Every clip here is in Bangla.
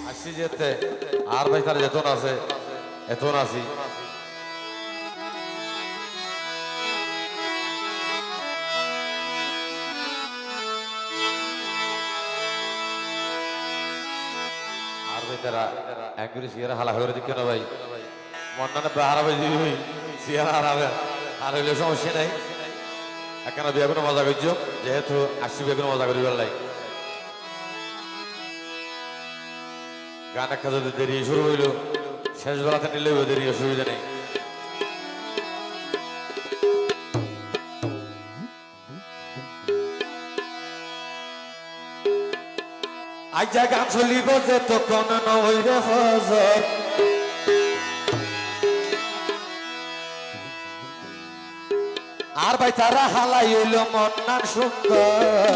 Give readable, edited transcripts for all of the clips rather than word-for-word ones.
আসি যেতে আর ভাই তার যেতন আছে এতন আসি আর ভাই তারা একগুলি সিয়ারা হালা হয়ে দিকে না ভাই মন্নানে হারাবে সিয়ারা হারাবে আর হইলে সমস্যা নাই এখানে বিয়ে কোনো মজা করছো যেহেতু আসি বিয়ে কোনো মজা করি বেলাই গান একটা যদি দেরি শুরু হইল শেষ বেলাতে নিলেও দেরি অসুবিধা নেই আইজা গান চলিব যে তখন নইরে হজর আর ভাই তারা হালাই হইল মন্নান সুন্দর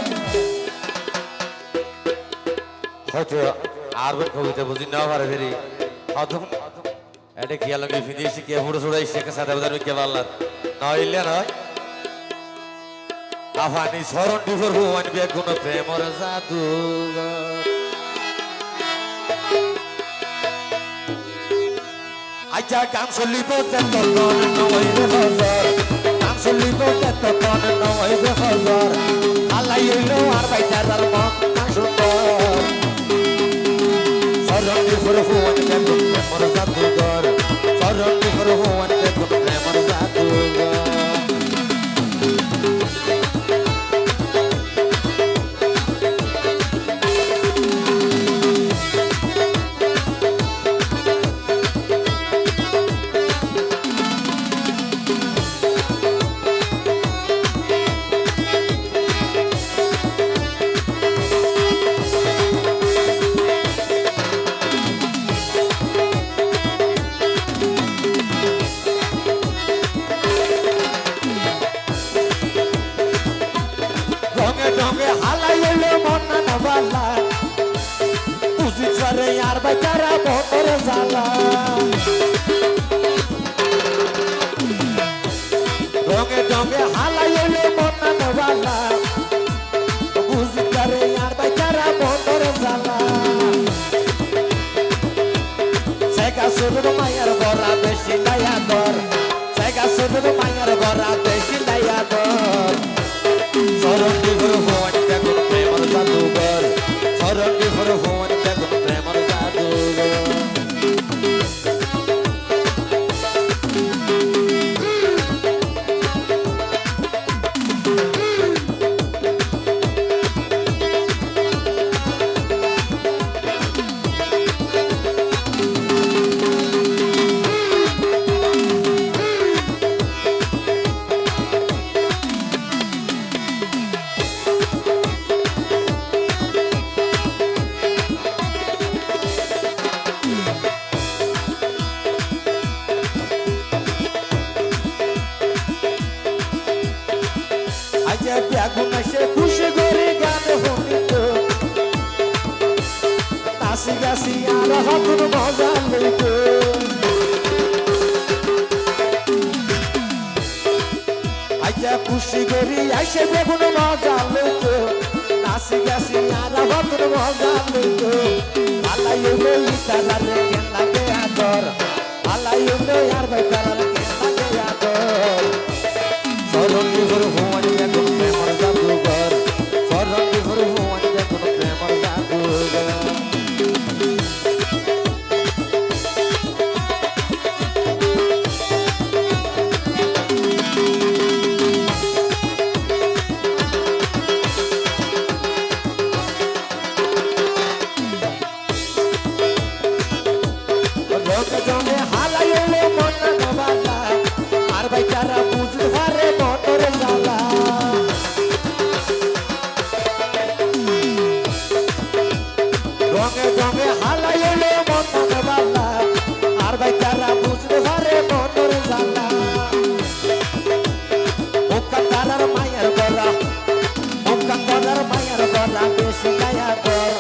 হয়তো আর ভাই কবিতা বুঝি না পারে ফেরি হয়তো এটা খেয়াল লাগে ফিদিয়েছি কে ফুটো ছড়াই শেখে সাথে বোঝানো কে পারলাম নইলে নয় আফানি স্মরণ ডিফর ভুবন বেগুন প্রেমর জাদু আইজা গান চলিব যে তখন নইরে হজর গান চলিব যে তখন নইরে হজর আলাই হইল আর ভাই তারার মন সুন্দর স্মরণ ডিফর ভুবন বেগুন প্রেমর জাদুঘর স্মরণ ডিফর ভুবন বেগুন প্রেমর জাদুঘর রঙে হালাই হইলো মন্না নবালা বুঝি চরে আর বেচারা ভোটর জ্বালা রঙে হালাই হইলো মন্না নবালা বুঝি চরে আর বেচারা ভোটর জ্বালা সেগা সুর মায়ার বড়া বেশি লায়া দর সেগা সুর মায়ার বড়া বেশি লায়া দর স্মরণ ডিফর ভুবন বেগুন প্রেমর জাদুঘর স্মরণ ডিফর ভুবন বেগুন প্রেমর জাদুঘর আজ বেগুন সে খুশি করে গান হইত নাচি গাছি আর হতুন মজা লইত আজ খুশি করি আইসে বেগুন মজা লইত নাচি গাছি আর হতুন মজা লইত আলাই হইলো ইতারারে কেন লাগে আদর আলাই হইলো আর ভাই তারারে কেন লাগে আদর স্মরণ ডিফর ভুবন বেগুন প্রেমর জাদুঘর স্মরণ ডিফর ভুবন বেগুন প্রেমর জাদুঘর রঙে হালাই হইলো মন্না নবালা আর ভাই তারা বুঝতে পারে মনের জ্বালা রঙে হালাই হইলো মন্না নবালা আর ভাই তারা বুঝতে পারে মনের জ্বালা ওকা তারার মায়ের গলা ওকা তারার মায়ের গলা বেশি গায়া দর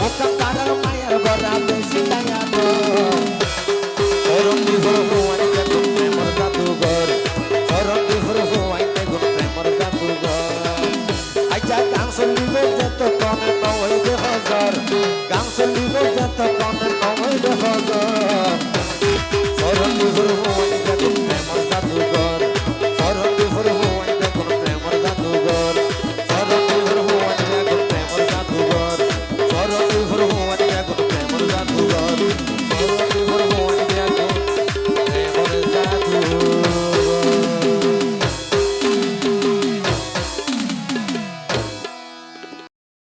ওকা তারার মায়ের গলা বেশি গায়া দর স্মরণ ডিফর ভুবন বেগুন প্রেমর জাদুঘর স্মরণ ডিফর ভুবন বেগুন প্রেমর জাদুঘর আইজা গান চলিব যতক্ষণ নহইবে হজর গান চলিব যতক্ষণ